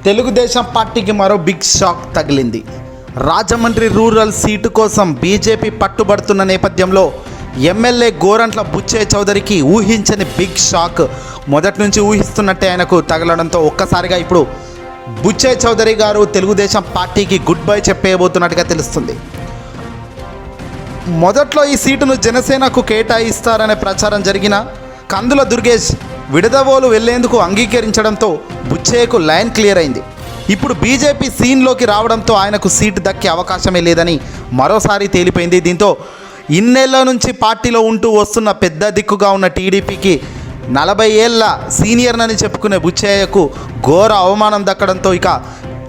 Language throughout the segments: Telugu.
తెలుగుదేశం పార్టీకి మరో బిగ్ షాక్ తగిలింది. రాజమండ్రి రూరల్ సీటు కోసం బీజేపీ పట్టుబడుతున్న నేపథ్యంలో ఎమ్మెల్యే గోరంట్ల బుచ్చయ్య చౌదరికి ఊహించని బిగ్ షాక్ మొదటి నుంచి ఊహిస్తున్నట్టే ఆయనకు తగలడంతో ఒక్కసారిగా ఇప్పుడు బుచ్చయ్య చౌదరి గారు తెలుగుదేశం పార్టీకి గుడ్ బై చెప్పేయబోతున్నట్టుగా తెలుస్తుంది. మొదట్లో ఈ సీటును జనసేనకు కేటాయిస్తారనే ప్రచారం జరిగిన కందుల దుర్గేష్ విడదవోలు వెళ్లేందుకు అంగీకరించడంతో బుచ్చయ్యకు లైన్ క్లియర్ అయింది. ఇప్పుడు బీజేపీ సీన్లోకి రావడంతో ఆయనకు సీటు దక్కే అవకాశమే లేదని మరోసారి తేలిపోయింది. దీంతో ఇన్నేళ్ల నుంచి పార్టీలో ఉంటూ వస్తున్న పెద్ద దిక్కుగా ఉన్న టీడీపీకి 40 ఏళ్ల సీనియర్నని చెప్పుకునే బుచ్చయ్యకు ఘోర అవమానం దక్కడంతో ఇక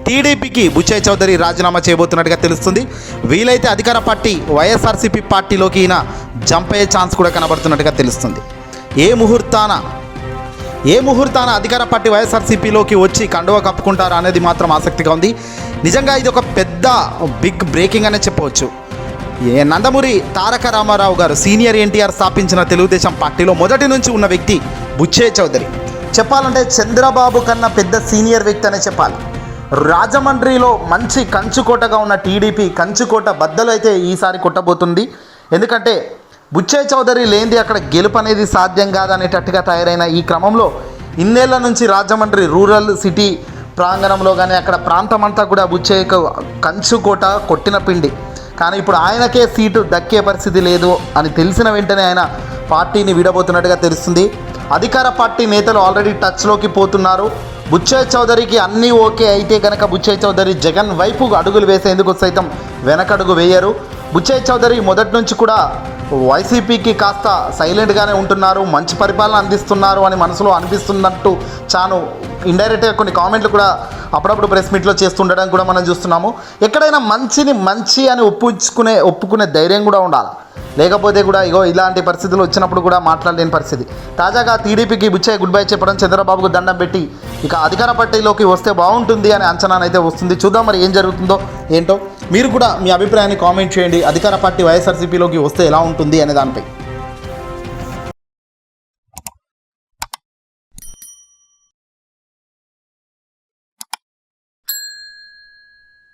టీడీపీకి బుచ్చయ్య చౌదరి రాజీనామా చేయబోతున్నట్టుగా తెలుస్తుంది. వీలైతే అధికార పార్టీ వైఎస్ఆర్సీపీ పార్టీలోకి ఈయన జంప్ అయ్యే ఛాన్స్ కూడా కనబడుతున్నట్టుగా తెలుస్తుంది. ఏ ముహూర్తాన అధికార పార్టీ వైఎస్ఆర్సీపీలోకి వచ్చి కండువా కప్పుకుంటారా అనేది మాత్రం ఆసక్తిగా ఉంది. నిజంగా ఇది ఒక పెద్ద బిగ్ బ్రేకింగ్ అనే చెప్పవచ్చు. నందమూరి తారక రామారావు గారు సీనియర్ ఎన్టీఆర్ స్థాపించిన తెలుగుదేశం పార్టీలో మొదటి నుంచి ఉన్న వ్యక్తి బుచ్చయ్య చౌదరి. చెప్పాలంటే చంద్రబాబు కన్నా పెద్ద సీనియర్ వ్యక్తి అనే చెప్పాలి. రాజమండ్రిలో మంచి కంచుకోటగా ఉన్న టీడీపీ కంచుకోట బద్దలు అయితే ఈసారి కొట్టబోతుంది. ఎందుకంటే బుచ్చయ్య చౌదరి లేనిది అక్కడ గెలుపు అనేది సాధ్యం కాదనేటట్టుగా తయారైన ఈ క్రమంలో ఇన్నేళ్ల నుంచి రాజమండ్రి రూరల్ సిటీ ప్రాంగణంలో కానీ అక్కడ ప్రాంతం అంతా కూడా బుచ్చయ్యకు కంచుకోట కొట్టిన పిండి. కానీ ఇప్పుడు ఆయనకే సీటు దక్కే పరిస్థితి లేదు అని తెలిసిన వెంటనే ఆయన పార్టీని వీడబోతున్నట్టుగా తెలుస్తుంది. అధికార పార్టీ నేతలు ఆల్రెడీ టచ్లోకి పోతున్నారు. బుచ్చయ్య చౌదరికి అన్నీ ఓకే అయితే కనుక బుచ్చయ్య చౌదరి జగన్ వైపు అడుగులు వేసేందుకు సైతం వెనకడుగు వేయరు. బుచ్చయ్య చౌదరి మొదటి నుంచి కూడా వైసీపీకి కాస్త సైలెంట్గానే ఉంటున్నారు, మంచి పరిపాలన అందిస్తున్నారు అని మనసులో అనిపిస్తున్నట్టు చాను ఇండైరెక్ట్గా కొన్ని కామెంట్లు కూడా అప్పుడప్పుడు ప్రెస్ మీట్లో చేస్తుండడం కూడా మనం చూస్తున్నాము. ఎక్కడైనా మంచిని మంచి అని ఒప్పుకునే ధైర్యం కూడా ఉండాలి. లేకపోతే కూడా ఇలాంటి పరిస్థితులు వచ్చినప్పుడు కూడా మాట్లాడలేని పరిస్థితి. తాజాగా టీడీపీకి బుచ్చయ్య గుడ్ బై చెప్పడం, చంద్రబాబుకు దండం పెట్టి ఇక అధికార పార్టీలోకి వస్తే బాగుంటుంది అనే అంచనానైతే వస్తుంది. చూద్దాం మరి ఏం జరుగుతుందో ఏంటో. మీరు కూడా మీ అభిప్రాయాన్ని కామెంట్ చేయండి. అధికార పార్టీ వైఎస్ఆర్సీపీలోకి వస్తే ఎలా ఉంటుంది అనే దానిపై.